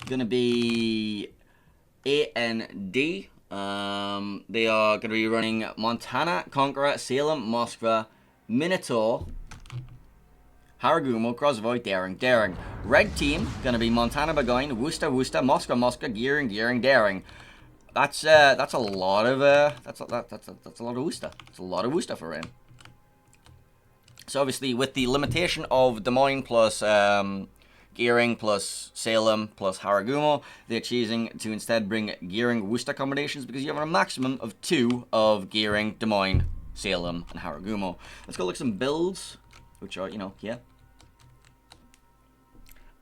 gonna be A&D. They are gonna be running Montana, Conqueror, Salem, Moskva, Minotaur, Haragumo, Grozvoy, Daring. Red team gonna be Montana, Burgoyne, Worcester, Moskva, Gearing, Daring. That's a lot of that's a lot of Worcester. That's a lot of Worcester for rain. So obviously with the limitation of Des Moines plus Gearing plus Salem plus Haragumo, they're choosing to instead bring Gearing Worcester combinations because you have a maximum of 2 of Gearing, Des Moines, Salem, and Haragumo. Let's go look at some builds, which are, yeah.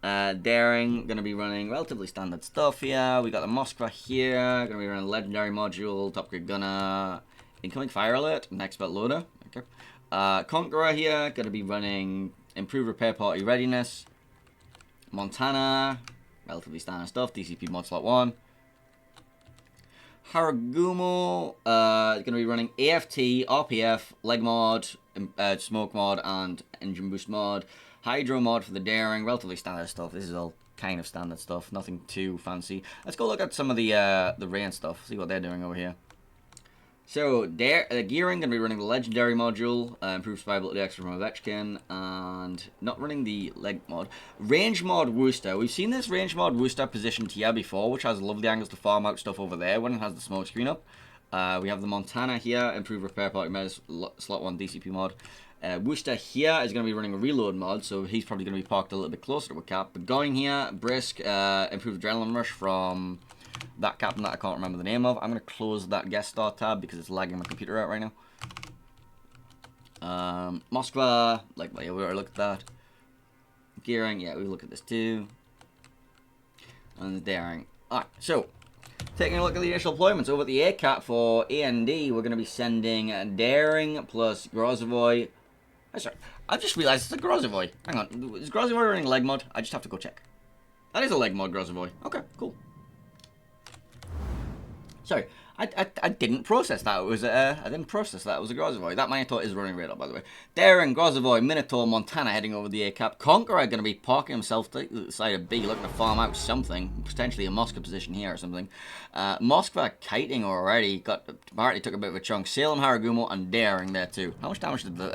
Daring, gonna be running relatively standard stuff here. We got the Moskva here, gonna be running Legendary Module, Top Grade Gunner, Incoming Fire Alert, Next Belt Loader. Okay. Conqueror here, gonna be running Improved Repair Party Readiness. Montana, relatively standard stuff, DCP Mod Slot 1. Haragumo, gonna be running AFT, RPF, Leg Mod, Smoke Mod, and Engine Boost Mod. Hydro Mod for the Daring, relatively standard stuff. This is all kind of standard stuff, nothing too fancy. Let's go look at some of the rain stuff, see what they're doing over here. So, Gearing, going to be running the Legendary Module, improved survivability extra from Ovechkin, and not running the Leg Mod. Range Mod Worcester. We've seen this Range Mod Worcester positioned here before, which has lovely angles to farm out stuff over there when it has the smoke screen up. We have the Montana here, improved repair party measures, slot 1 DCP mod. Worcester here is going to be running a reload mod, so he's probably going to be parked a little bit closer to a cap. But going here, Brisk, improved adrenaline rush from that captain that I can't remember the name of. I'm going to close that guest star tab because it's lagging my computer out right now. Moskva, like, yeah, we already looked at that. Gearing, yeah, we look at this too. And the Daring. Alright, so taking a look at the initial deployments over at the ACAP for A&D, we're going to be sending Daring plus Grozvoy. Sorry, I just realized it's a Grozvoy. Hang on, is Grozvoy running leg mod? I just have to go check. That is a leg mod Grozvoy. Okay, cool. Sorry, I didn't process that. It was I didn't process that. It was a Grozvoy. That Minotaur is running radar, by the way. Daring, Grozvoy, Minotaur, Montana heading over the ACAP. Conqueror going to be parking himself to the side of B, looking to farm out something, potentially a Moskva position here or something. Moskva kiting already took a bit of a chunk. Salem, Haragumo, and Daring there too. How much damage did the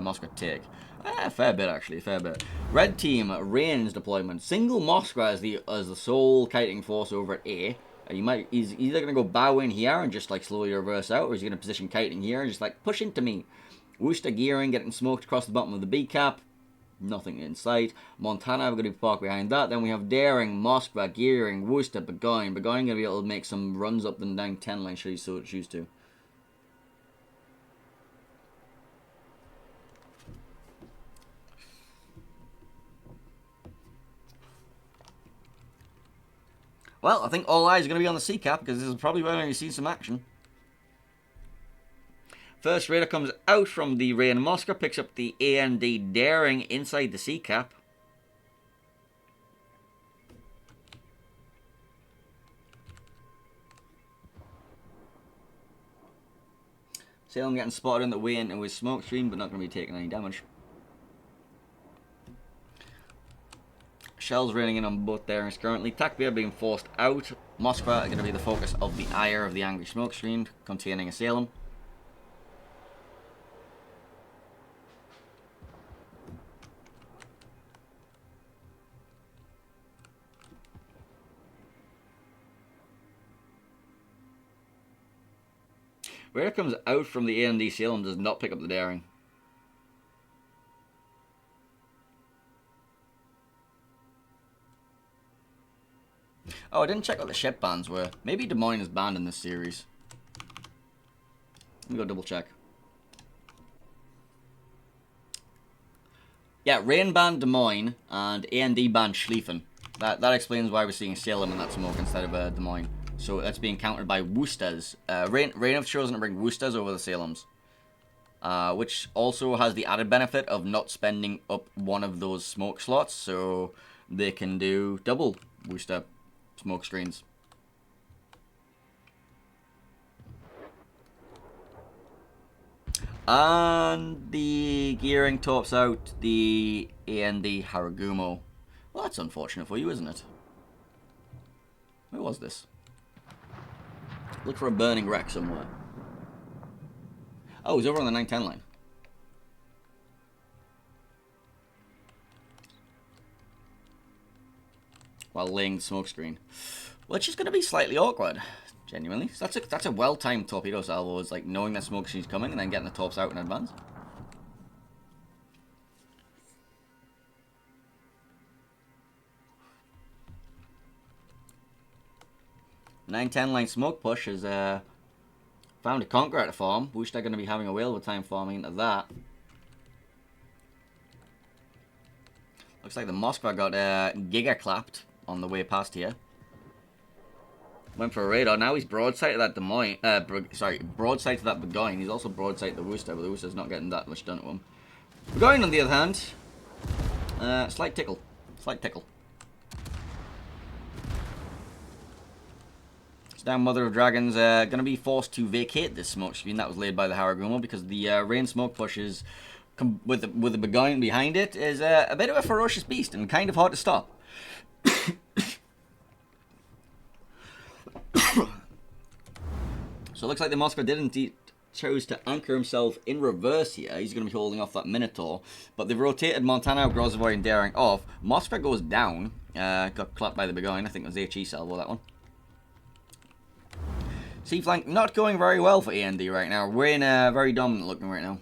Moskva take? A fair bit, actually, a fair bit. Red team, range deployment. Single Moskva as the sole kiting force over at A. He's either going to go bow in here and just like slowly reverse out, or he's going to position kiting here and just like push into me. Worcester Gearing getting smoked across the bottom of the B cap. Nothing in sight. Montana, we're going to be parked behind that. Then we have Daring, Moskva, Gearing, Worcester, Burgoyne. Burgoyne going to be able to make some runs up and down 10 lane should he so choose to. Well, I think all eyes are going to be on the C cap because this is probably where you've seen some action. First raider comes out from the Rain Moskva, picks up the A&D Daring inside the C cap. Salem getting spotted on the way into his smoke screen, but not going to be taking any damage. Shells raining in on both Darings currently. Takbir being forced out. Moskva are going to be the focus of the ire of the angry smoke screen, containing a Salem. Raider comes out from the A&D Salem, does not pick up the Daring. Oh, I didn't check what the ship bans were. Maybe Des Moines is banned in this series. Let me go double check. Yeah, Rain banned Des Moines and A&D banned Schlieffen. That explains why we're seeing Salem in that smoke instead of Des Moines. So that's being countered by Worcesters. Rain have chosen to bring Worcesters over the Salems. Which also has the added benefit of not spending up one of those smoke slots. So they can do double Worcester smoke screens. And the Gearing tops out the A&D Haragumo. Well, that's unfortunate for you, isn't it? Where was this? Look for a burning wreck somewhere. Oh, he's over on the 910 line. While laying the smoke screen. Which is going to be slightly awkward, genuinely. So that's a well-timed torpedo salvo. It's like knowing that smoke screen's coming and then getting the torps out in advance. "910 line smoke push has found a conqueror at the farm. Wish they're going to be having a whale of a time farming into that. Looks like the Moskva got giga clapped on the way past here. Went for a radar. Now he's broadside to that broadside to that Burgoyne. He's also broadside to the Worcester, but the Worcester's not getting that much done to him. Burgoyne, on the other hand, slight tickle. Slight tickle. So now Mother of Dragons going to be forced to vacate this smoke screen that was laid by the Haraguma because the rain smoke pushes with the Burgoyne behind it is a bit of a ferocious beast and kind of hard to stop. So it looks like the Moskva did indeed chose to anchor himself in reverse here. He's going to be holding off that Minotaur. But they've rotated Montana, Grozovoy, and Daring off. Moskva goes down. Got clapped by the Burgoyne. I think it was HE salvo, that one. C-flank not going very well for AND right now. Rain very dominant looking right now.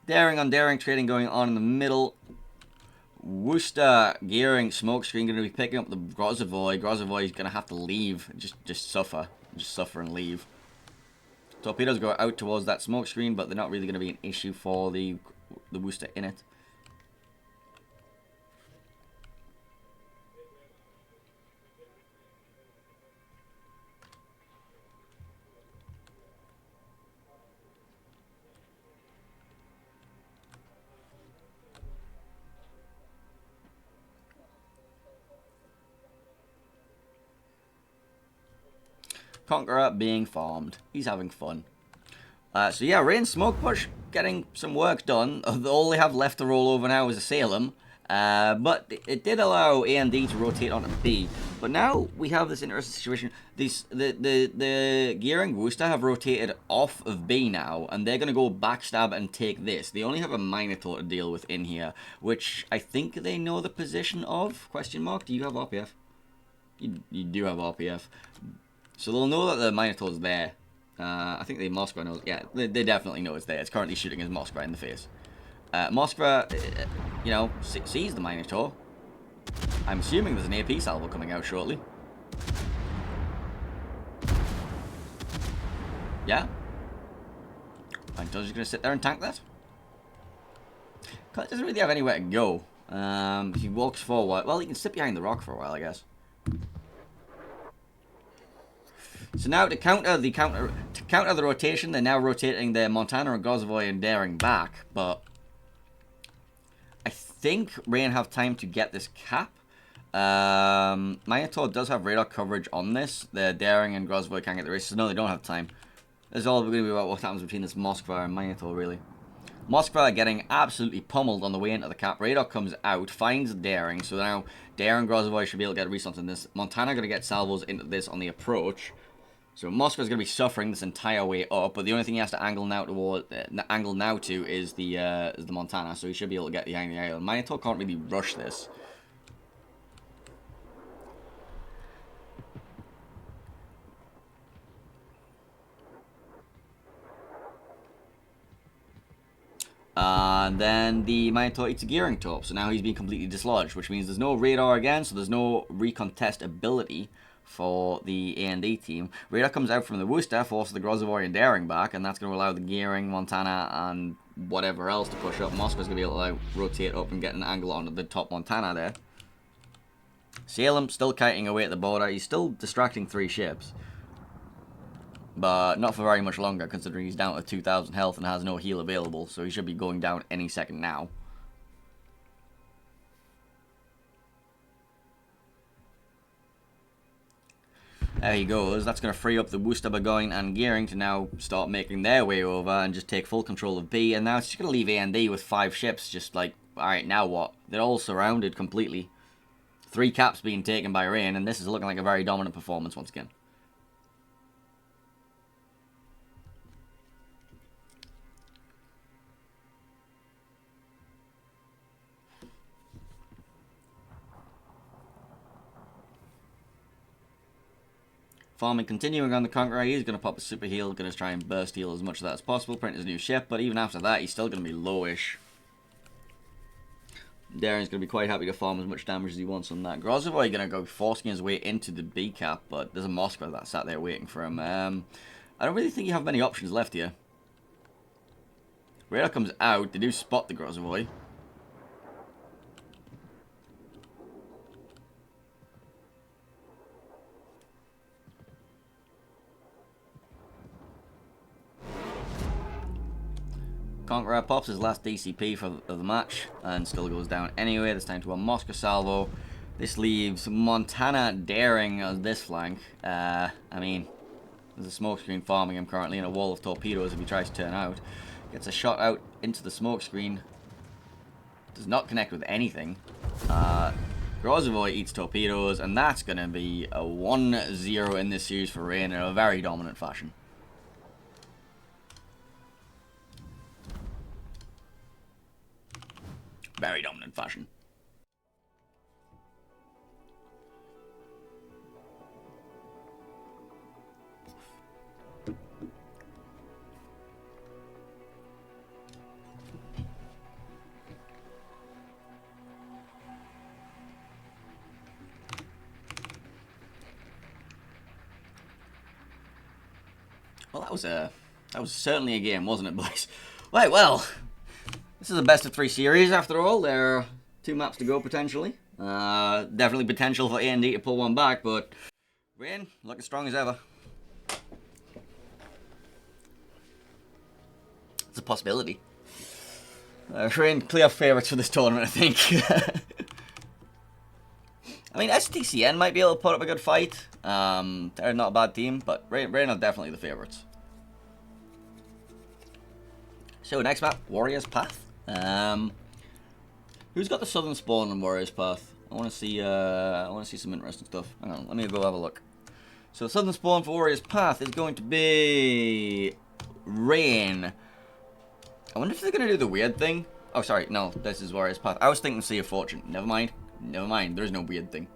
Daring on Daring trading going on in the middle. Worcester gearing smokescreen going to be picking up the Grozovoy. Grozovoy is going to have to leave. Just suffer. Just suffer and leave. Torpedoes go out towards that smokescreen, but they're not really going to be an issue for the Worcester in it. Conqueror being farmed. He's having fun. So yeah, Rain Smoke Push getting some work done. All they have left to roll over now is a Salem. But it did allow A and D to rotate onto B. But now we have this interesting situation. The gearing Worcester have rotated off of B now, and they're going to go backstab and take this. They only have a Minotaur to deal with in here, which I think they know the position of. Question mark? Do you have RPF? You do have RPF. So they'll know that the Minotaur's there. I think the Moskva knows. Yeah, they definitely know it's there. It's currently shooting his Moskva in the face. Moskva, you know, sees the Minotaur. I'm assuming there's an AP salvo coming out shortly. Yeah. Minotaur's just going to sit there and tank that. It doesn't really have anywhere to go. He walks forward. Well, he can sit behind the rock for a while, I guess. So now to counter the rotation, they're now rotating their Montana and Grozovoy and Daring back, but I think Rain have time to get this cap. Minotaur does have radar coverage on this. The Daring and Grozovoy can't get the races. No, they don't have time. This is all going to be about what happens between this Moskva and Minotaur, really. Moskva are getting absolutely pummeled on the way into the cap. Radar comes out, finds Daring, so now Daring and Grozovoy should be able to get a response on this. Montana going to get salvos into this on the approach. So Moskva's going to be suffering this entire way up, but the only thing he has to angle now to is the Montana, so he should be able to get behind the island. Minotaur can't really rush this. And then the Minotaur eats a gearing torp, so now he's being completely dislodged, which means there's no radar again, so there's no recontest ability for the A&D team. Radar comes out from the Worcester, forces the Grozovoy and Daring back, and that's going to allow the gearing, Montana, and whatever else to push up. Moskva's going to be able to rotate up and get an angle onto the top Montana there. Salem still kiting away at the border. He's still distracting 3 ships. But not for very much longer, considering he's down to 2,000 health and has no heal available, so he should be going down any second now. There he goes. That's going to free up the Worcester, Burgoyne, and Gearing to now start making their way over and just take full control of B. And now it's just going to leave A&D with 5 ships, just like, alright, now what? They're all surrounded completely. 3 caps being taken by Rain, and this is looking like a very dominant performance once again. Farming continuing on the Conqueror. He's going to pop a super heal, going to try and burst heal as much of that as possible, print his new ship, but even after that, he's still going to be lowish. Darren's going to be quite happy to farm as much damage as he wants on that. Grozovoy going to go forcing his way into the B cap, but there's a Moskva that sat there waiting for him. I don't really think you have many options left here. Radar comes out, they do spot the Grozovoy. Conqueror pops his last DCP of the match and still goes down anyway. This time to a Moscow salvo. This leaves Montana Daring on this flank. I mean, there's a smokescreen farming him currently in a wall of torpedoes if he tries to turn out. Gets a shot out into the smokescreen. Does not connect with anything. Grozovoy eats torpedoes, and that's going to be a 1-0 in this series for Rain in a very dominant fashion. Very dominant fashion. Well, that was certainly a game, wasn't it, boys? Right, well, this is a best of 3 series after all. There are 2 maps to go potentially. Definitely potential for A&D to pull one back, but Rain looking strong as ever. It's a possibility. Rain clear favourites for this tournament, I think. I mean, STCN might be able to put up a good fight. They're not a bad team, but Rain are definitely the favourites. So next map, Warrior's Path. Who's got the southern spawn on Warrior's Path? I want to see some interesting stuff. Hang on, let me go have a look. So the southern spawn for Warrior's Path is going to be Rain. I wonder if they're going to do the weird thing. Oh, sorry, no, this is Warrior's Path. I was thinking Sea of Fortune. Never mind. Never mind. There's no weird thing.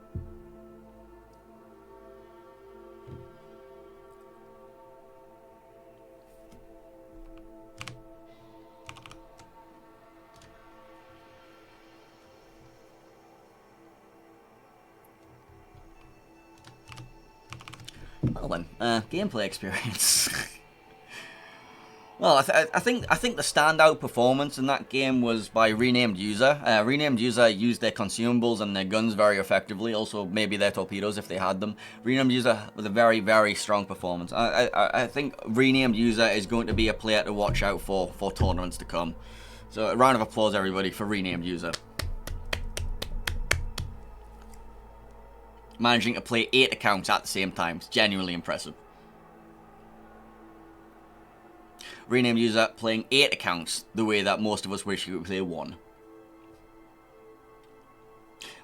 Well then, gameplay experience. Well, I think the standout performance in that game was by Renamed User. Renamed User used their consumables and their guns very effectively. Also, maybe their torpedoes if they had them. Renamed User was a very, very strong performance. I think Renamed User is going to be a player to watch out for tournaments to come. So, a round of applause, everybody, for Renamed User. Managing to play 8 accounts at the same time is genuinely impressive. Renamed User playing 8 accounts the way that most of us wish you would play 1.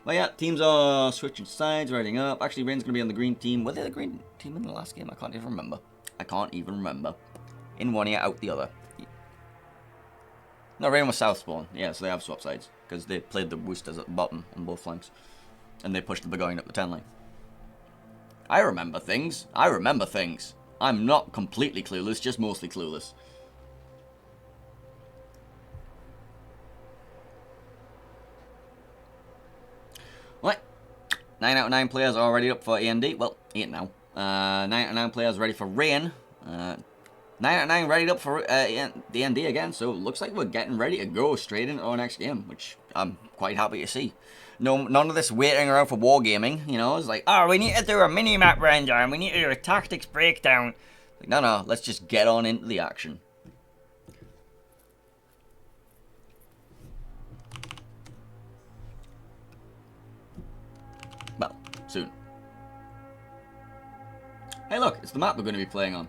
But yeah, teams are switching sides, riding up. Actually, Rain's going to be on the green team. Were they the green team in the last game? I can't even remember. In one ear, out the other. No, Rain was south spawn. Yeah, so they have swapped sides. Because they played the Woosters at the bottom on both flanks. And they pushed the Burgoyne up the 10 lane. I remember things. I'm not completely clueless, just mostly clueless. Right. 9 out of 9 players are already up for A&D. Well, 8 now. 9 out of 9 players ready for Rain. 9 out of 9 ready up for the A&D again. So it looks like we're getting ready to go straight into our next game, which I'm quite happy to see. No, none of this waiting around for wargaming, you know. It's like, oh, we need to do a mini-map render and we need to do a tactics breakdown. Like, no, let's just get on into the action. Well, soon. Hey look, it's the map we're going to be playing on.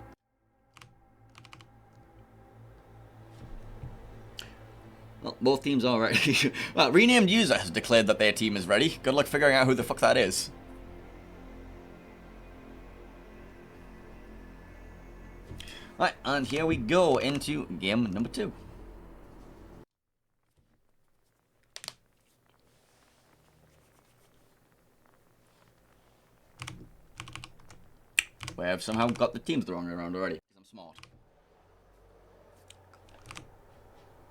Well, both teams are ready. Well, renamed user has declared that their team is ready. Good luck figuring out who the fuck that is. Right, and here we go into game number 2. We have somehow got the teams the wrong way around already. I'm smart.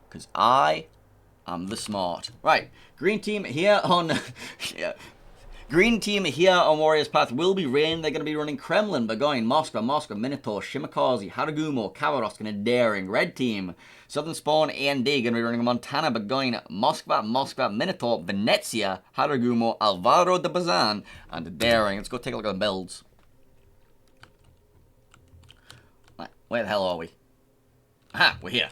Because I am the smart. Right, green team here on... yeah. Green team here on Warriors Path will be Rain. They're going to be running Kremlin, Burgoyne, Moskva, Minotaur, Shimakaze, Haragumo, Kavarosk, and Daring. Red team, Southern Spawn, A&D, going to be running Montana, Burgoyne, Moskva, Minotaur, Venezia, Haragumo, Alvaro de Bazan, and Daring. Let's go take a look at the builds. Where the hell are we? Aha, we're here.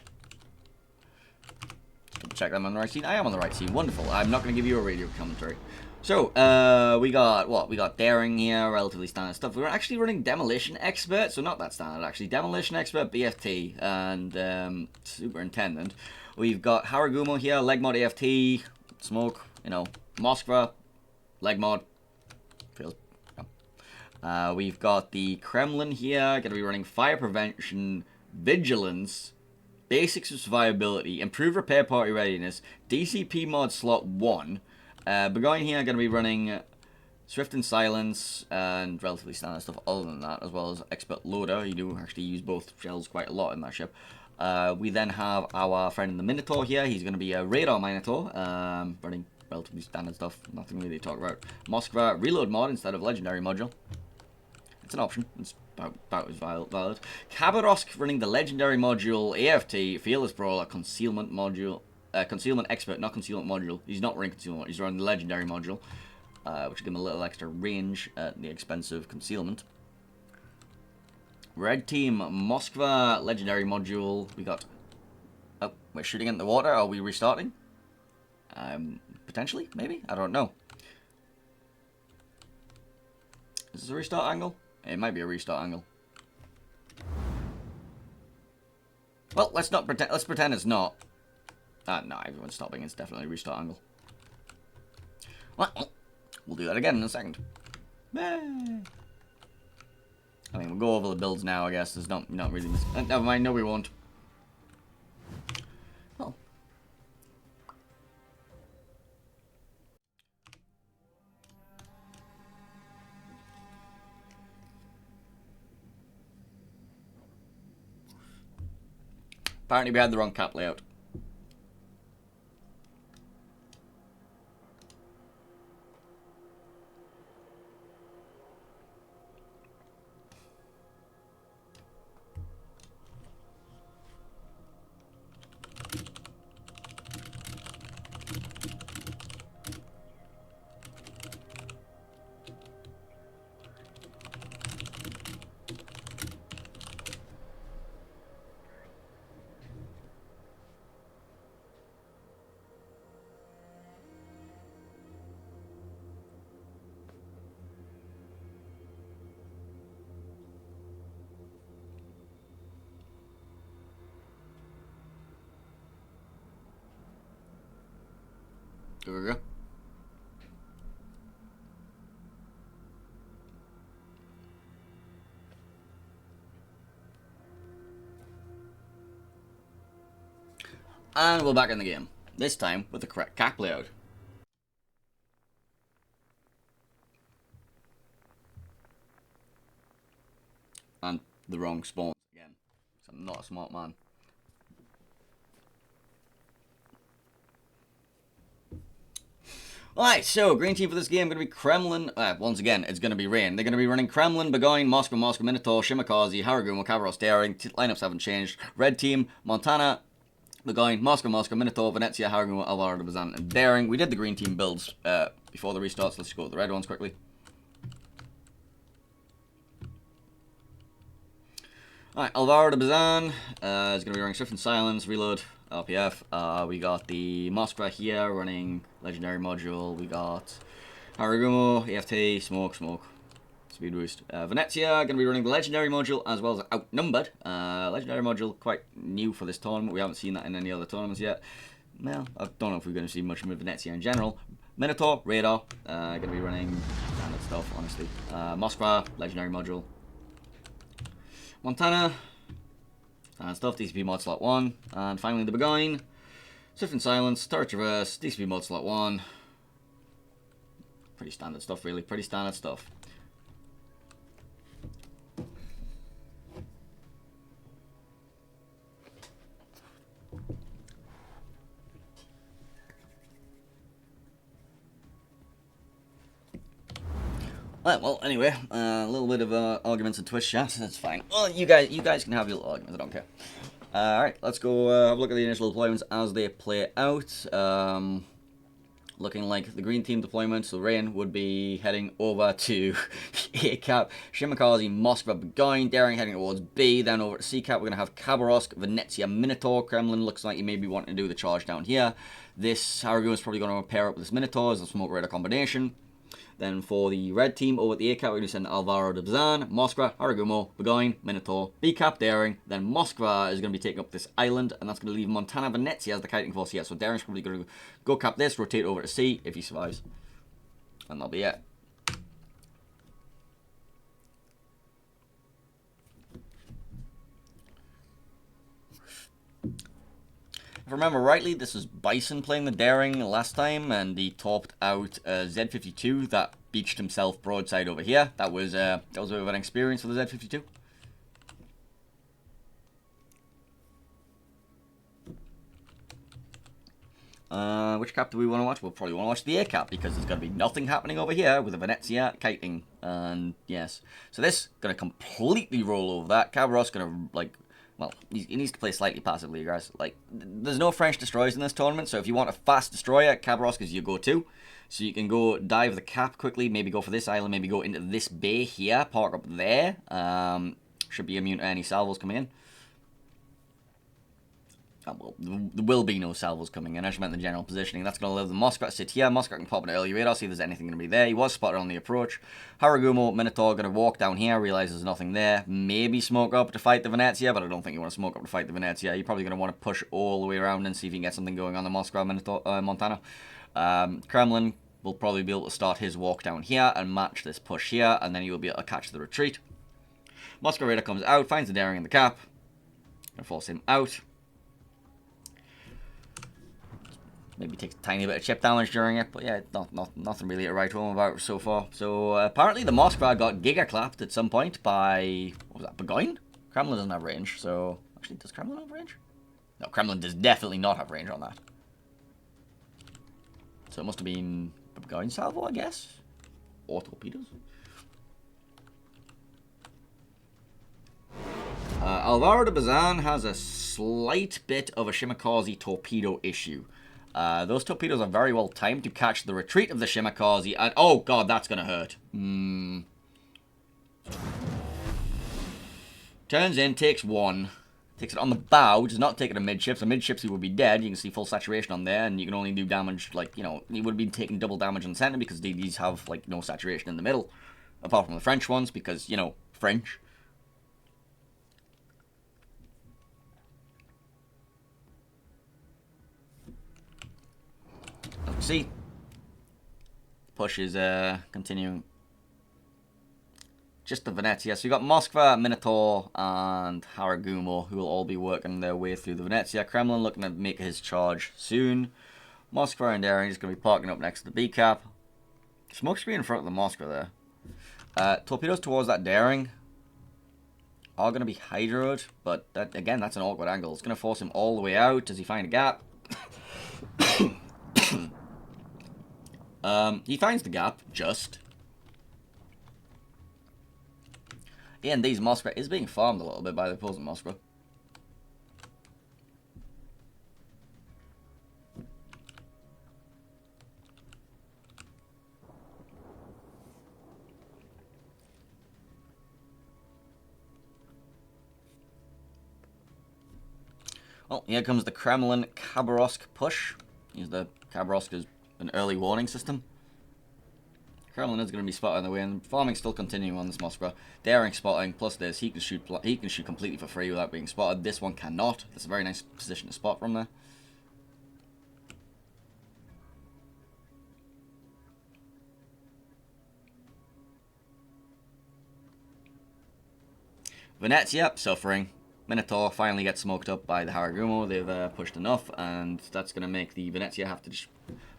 Check them on the right scene. I am on the right scene. Wonderful. I'm not going to give you a radio commentary. So, we got, what? We got Daring here, relatively standard stuff. We're actually running Demolition Expert, so not that standard, actually. Demolition Expert, BFT, and, Superintendent. We've got Haragumo here, Legmod AFT, Smoke, you know, Moskva, Legmod, feels, yeah. We've got the Kremlin here, going to be running Fire Prevention, Vigilance, Basics of Survivability, Improve Repair Party Readiness, DCP Mod Slot 1, Burgoyne here, going to be running Swift and Silence and relatively standard stuff other than that, as well as Expert Loader. You do actually use both shells quite a lot in that ship. We then have our friend in the Minotaur here. He's going to be a Radar Minotaur, running relatively standard stuff, nothing really to talk about. Moskva Reload Mod instead of Legendary Module. It's an option. It's about as valid. Kavarosk running the Legendary Module, AFT, Fearless Brawler, Concealment Module. Concealment Expert, not Concealment Module. He's not running Concealment, he's running the Legendary Module, which will give him a little extra range at the expense of Concealment. Red Team, Moskva, Legendary Module. We got... Oh, we're shooting in the water. Are we restarting? Potentially, maybe? I don't know. Is this a restart angle? It might be a restart angle. Well, let's not pretend. Let's pretend it's not. No, everyone's stopping. It's definitely a restart angle. Well, we'll do that again in a second. I mean, we'll go over the builds now, I guess. There's not really... never mind, no we won't. Well. Apparently we had the wrong cap layout. There we go. And we're back in the game. This time with the correct cap layout. And the wrong spawns again. So I'm not a smart man. Alright, so green team for this game going to be Kremlin. Once again, it's going to be Rain. They're going to be running Kremlin, Burgoyne, Moskva, Minotaur, Shimakaze, Haragumo, Kavarosk, Daring. Lineups haven't changed. Red team, Montana, Burgoyne, Moskva, Minotaur, Venezia, Haragumo, Alvaro de Bazan, and Daring. We did the green team builds before the restarts. Let's go with the red ones quickly. Alright, Alvaro de Bazan is going to be running Swift and Silence, Reload, RPF. We got the Moskva here running Legendary Module. We got Haragumo, EFT, Smoke, Speed Boost. Venezia going to be running the Legendary Module as well as Outnumbered. Legendary Module, quite new for this tournament. We haven't seen that in any other tournaments yet. well, I don't know if we're going to see much of Venezia in general. Minotaur, Radar, going to be running standard stuff, honestly. Moskva, Legendary Module. Montana, standard stuff, DCP mod slot 1. And finally the Beguine, Swift and Silence, Turret Traverse, DCP mod slot 1. Pretty standard stuff, really, pretty standard stuff. Well, anyway, a little bit of arguments and Twitch chat. That's fine. Well, you guys can have your little arguments. I don't care. All right, let's go have a look at the initial deployments as they play out. Looking like the green team deployment, so Rain would be heading over to A cap, Shimakaze, Moskva, Beguine, Daring heading towards B, then over to C cap. We're going to have Khabarovsk, Venezia, Minotaur. Kremlin looks like he may be wanting to do the charge down here. This Haragun is probably going to pair up with this Minotaur as a smoke radar combination. Then for the red team over at the A cap, we're going to send Alvaro de Bazan, Moskva, Haragumo, Beguine, Minotaur, B cap, Daring. Then Moskva is going to be taking up this island, and that's going to leave Montana, Venezia as the kiting force here. So Daring's probably going to go cap this, rotate over to C if he survives. And that'll be it. If I remember rightly, this was Bison playing the Daring last time, and he topped out Z52 that beached himself broadside over here. That was a bit of an experience for the Z52. Which cap do we want to watch? We'll probably want to watch the A cap, because there's going to be nothing happening over here with the Venezia kiting. And yes, so this going to completely roll over that. Khabarovsk's going to, like, well, he needs to play slightly passively, guys. Like, there's no French destroyers in this tournament, so if you want a fast destroyer, Khabarovsk is your go-to. So you can go dive the cap quickly, maybe go for this island, maybe go into this bay here, park up there. Should be immune to any salvos coming in. Well, there will be no salvos coming in. I just meant the general positioning. That's going to allow the Moskva to sit here. Moskva can pop an early radar, see if there's anything going to be there. He was spotted on the approach. Haragumo, Minotaur, going to walk down here, realize there's nothing there. Maybe smoke up to fight the Venezia, but I don't think you want to smoke up to fight the Venezia. You're probably going to want to push all the way around and see if you can get something going on the Moskva, Minotaur, Montana. Kremlin will probably be able to start his walk down here and match this push here, and then he will be able to catch the retreat. Moskva radar comes out, finds the Daring in the cap. Going to force him out. Maybe takes a tiny bit of chip damage during it, but yeah, nothing really to write home about so far. So apparently the Moskva got giga clapped at some point by, what was that, Beguine? Kremlin doesn't have range, so actually, does Kremlin have range? No, Kremlin does definitely not have range on that. So it must have been a Beguine salvo, I guess, or torpedoes. Alvaro de Bazan has a slight bit of a Shimakaze torpedo issue. Those torpedoes are very well timed to catch the retreat of the Shimakaze, and oh god, that's gonna hurt. Turns in, takes one. Takes it on the bow, does not take it amidships. Amidships he would be dead. You can see full saturation on there, and you can only do damage, like, you know, he would have been taking double damage on the center because these have, like, no saturation in the middle. Apart from the French ones, because, you know, French. See, push is continuing. Just the Venezia. So you got Moskva, Minotaur, and Haragumo, who will all be working their way through the Venezia. Kremlin looking to make his charge soon. Moskva and Daring is going to be parking up next to the B cap. Smoke screen in front of the Moskva there. Torpedoes towards that Daring are going to be hydroed, but that, again, that's an awkward angle. It's going to force him all the way out. Does he find a gap? He finds the gap, just. Yeah, and these Moskva is being farmed a little bit by the opposing Moskva. Well, here comes the Kremlin Khabarovsk push. Use the Khabarovsk as an early warning system. Kremlin is going to be spotted on the way, and farming still continuing on this Moskva. Daring spotting, plus this, he can shoot completely for free without being spotted. This one cannot. That's a very nice position to spot from there. Venezia, suffering. Minotaur finally gets smoked up by the Haragumo. They've pushed enough, and that's going to make the Venezia have to just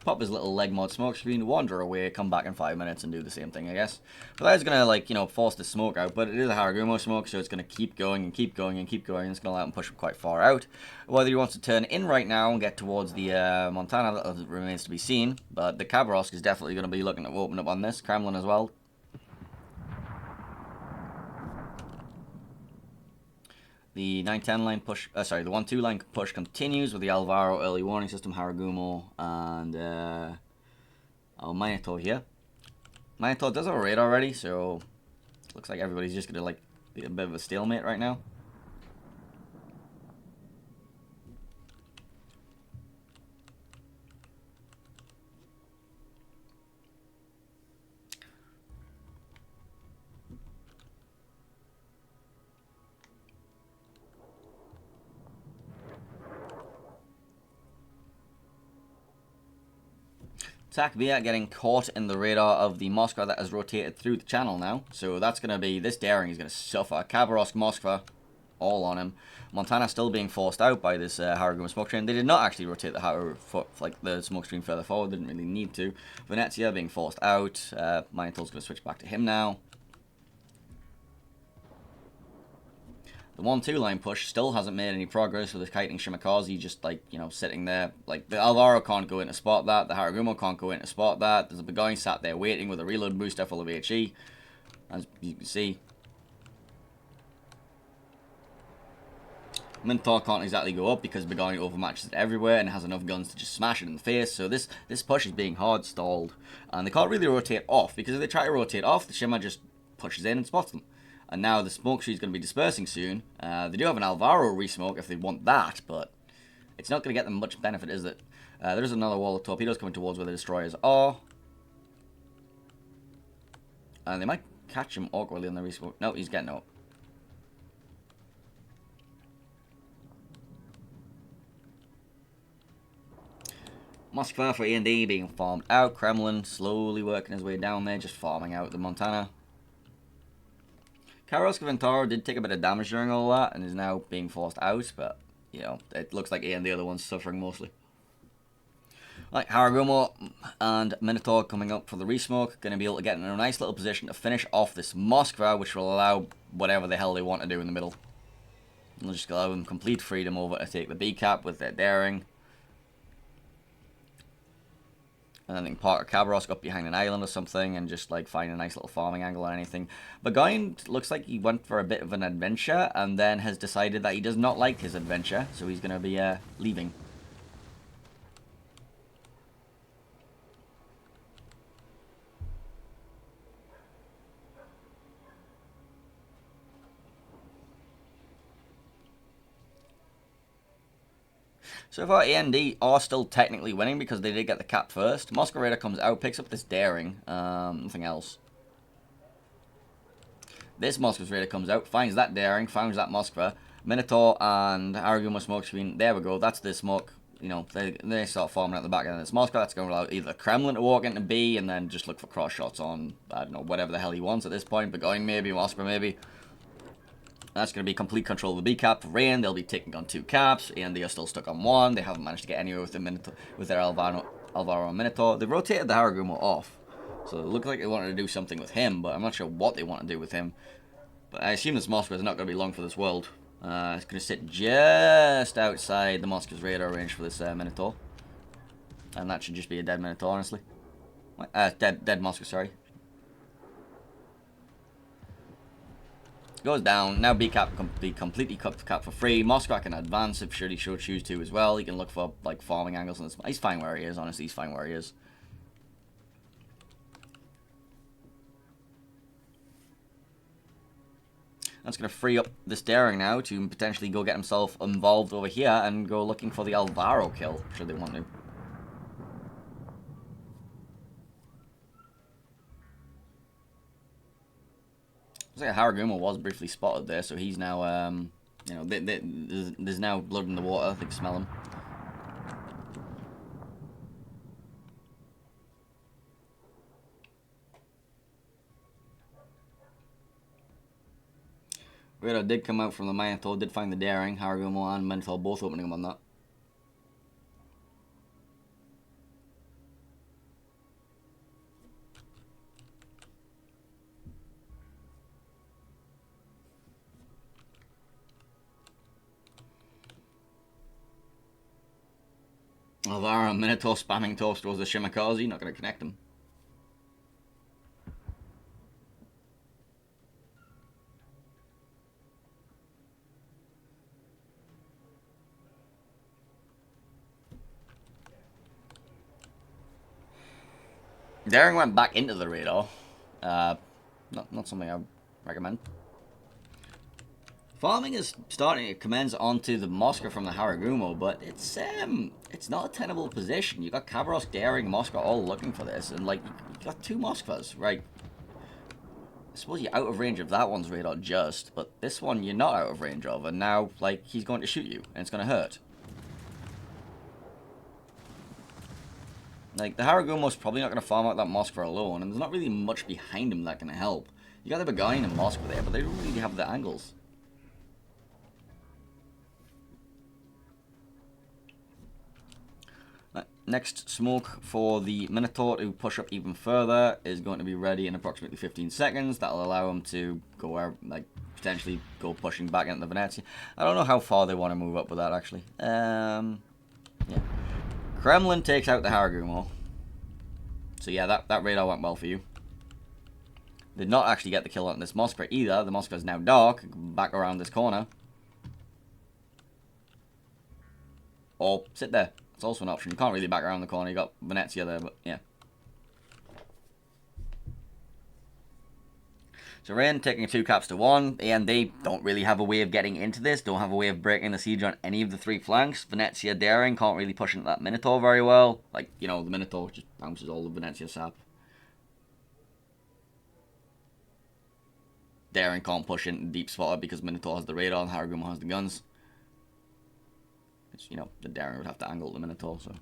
pop his little leg mod smoke screen, wander away, come back in 5 minutes, and do the same thing, I guess. But that is going to, like, you know, force the smoke out, but it is a Haragumo smoke, so it's going to keep going and keep going and keep going, and it's going to allow him to push him quite far out. Whether he wants to turn in right now and get towards the Montana, that remains to be seen, but the Khabarovsk is definitely going to be looking to open up on this. Kremlin as well. The 9-10 line push, the 1-2 line push continues with the Alvaro early warning system, Haragumo, and Minotaur here. Minotaur does have a raid already, so looks like everybody's just gonna like be a bit of a stalemate right now. Attack via getting caught in the radar of the Moskva that has rotated through the channel now. So that's going to be, this daring is going to suffer. Khabarovsk, Moskva, all on him. Montana still being forced out by this Haragumo smoke screen. They did not actually rotate the smoke screen further forward, didn't really need to. Venezia being forced out. Minotaur's going to switch back to him now. The 1-2 line push still hasn't made any progress with his kiting Shimakaze just, like, you know, sitting there. Like, the Alvaro can't go in to spot that. The Haragumo can't go in to spot that. There's a Beguine sat there waiting with a reload booster full of HE. As you can see. Minotaur can't exactly go up because Beguine overmatches it everywhere and has enough guns to just smash it in the face. So this push is being hard stalled. And they can't really rotate off, because if they try to rotate off, the Shima just pushes in and spots them. And now the smoke tree is going to be dispersing soon. They do have an Alvaro resmoke if they want that, but it's not going to get them much benefit, is it? There's another wall of torpedoes coming towards where the destroyers are. And they might catch him awkwardly on the resmoke. No, he's getting out. Moskva for E&D being farmed out. Kremlin slowly working his way down there, just farming out the Montana. Khabarovsk Ventaro did take a bit of damage during all that and is now being forced out, but, you know, it looks like the other one's suffering mostly. Like, Haragumo and Minotaur coming up for the resmoke, going to be able to get in a nice little position to finish off this Moskva, which will allow whatever the hell they want to do in the middle. They'll just allow them complete freedom over to take the B cap with their daring. And then they can park a Khabarovsk up behind an island or something and just, like, find a nice little farming angle or anything. Beguine looks like he went for a bit of an adventure and then has decided that he does not like his adventure, so he's going to be leaving. So far, A&D are still technically winning because they did get the cap first. Moscow Raider comes out, picks up this daring, nothing else. This Moscow Raider comes out, finds that daring, finds that Moskva. Minotaur and Haragumo smoke screen, there we go, that's the smoke. You know, they start forming at the back end of this Moskva. That's going to allow either Kremlin to walk into B and then just look for cross shots on, I don't know, whatever the hell he wants at this point. Beguine maybe, Moskva maybe. That's going to be complete control of the B cap. For Rain, they'll be taking on 2 caps, and they are still stuck on 1. They haven't managed to get anywhere with their Alvaro and Minotaur. They've rotated the Haragumo off, so it looked like they wanted to do something with him, but I'm not sure what they want to do with him. But I assume this Moskva is not going to be long for this world. It's going to sit just outside the Moskva's radar range for this Minotaur. And that should just be a dead Minotaur, honestly. Dead Moskva, sorry. Goes down. Now B cap can be completely cut to cap for free. Moskva can advance if should he choose to as well. He can look for like farming angles. And he's fine where he is. Honestly, he's fine where he is. That's going to free up this daring now to potentially go get himself involved over here and go looking for the Alvaro kill should they want to. Looks like Haragumo was briefly spotted there, so he's now, you know, there's now blood in the water. They can smell him. Radar did come out from the Minotaur, did find the Daring. Haragumo and Minotaur both opening him on that. Alvaro and Minotaur spamming toast towards the Shimakaze, not going to connect him. Daring went back into the radar. Not something I would recommend. Farming is starting to commence onto the Mosca from the Haragumo, but it's not a tenable position. You got Kavaros, Daring, Mosca all looking for this, and like you got two Moskvas, right? I suppose you're out of range of that one's radar just, but this one you're not out of range of, and now like he's going to shoot you, and it's going to hurt. Like, the Haragumo's probably not going to farm out that Moskva alone, and there's not really much behind him that can help. You got the Beguine and Moskva there, but they don't really have the angles. Next smoke for the Minotaur to push up even further is going to be ready in approximately 15 seconds. That'll allow him to go, like, potentially go pushing back into the Venezia. I don't know how far they want to move up with that, actually. Yeah. Kremlin takes out the Haragumo. So yeah, that radar went well for you. Did not actually get the kill on this Moskva either. The Moskva is now dark, back around this corner. Or sit there. It's also an option. You can't really back around the corner. You got Venezia there, but yeah. So Rain taking 2 caps to 1, and they don't really have a way of getting into this, don't have a way of breaking the siege on any of the 3 flanks. Venezia Daring can't really push into that Minotaur very well. Like, you know, the Minotaur just bounces all the Venezia sap. Daring can't push into Deep Spotter because Minotaur has the radar and Haragumo has the guns. It's, you know, the Daring would have to angle the Minotaur, so...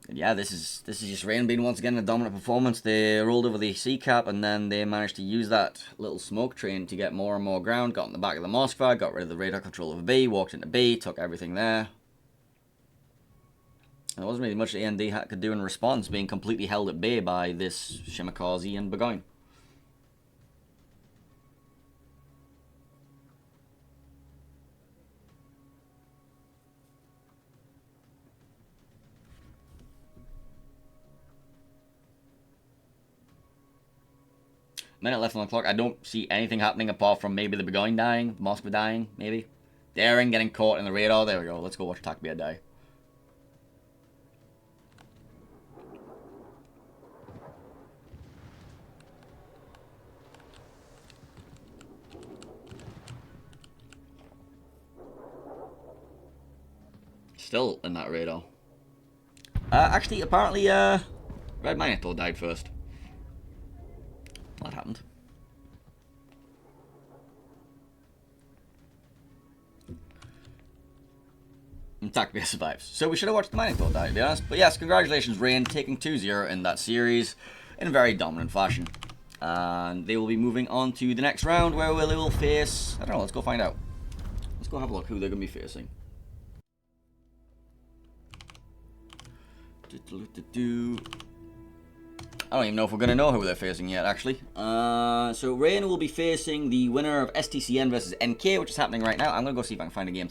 And yeah, this is just Rain being once again a dominant performance. They rolled over the C cap and then they managed to use that little smoke train to get more and more ground. Got in the back of the Moskva, got rid of the radar control of B, walked into B, took everything there. There wasn't really much the AND could do in response, being completely held at bay by this Shimakaze and Beguine. Minute left on the clock. I don't see anything happening apart from maybe the Beguine dying, Moskva dying, maybe. Daring getting caught in the radar. There we go. Let's go watch Takbia die. Still in that radar. Actually, apparently, Red Minotaur died first. That happened. And Takbia survives. So we should have watched the Minotaur die, to be honest. But yes, congratulations, Rain, taking 2-0 in that series in very dominant fashion. And they will be moving on to the next round where they will face... I don't know, let's go find out. Let's go have a look who they're going to be facing. I don't even know if we're going to know who they're facing yet, actually. So Rain will be facing the winner of STCN versus NK, which is happening right now. I'm going to go see if I can find a game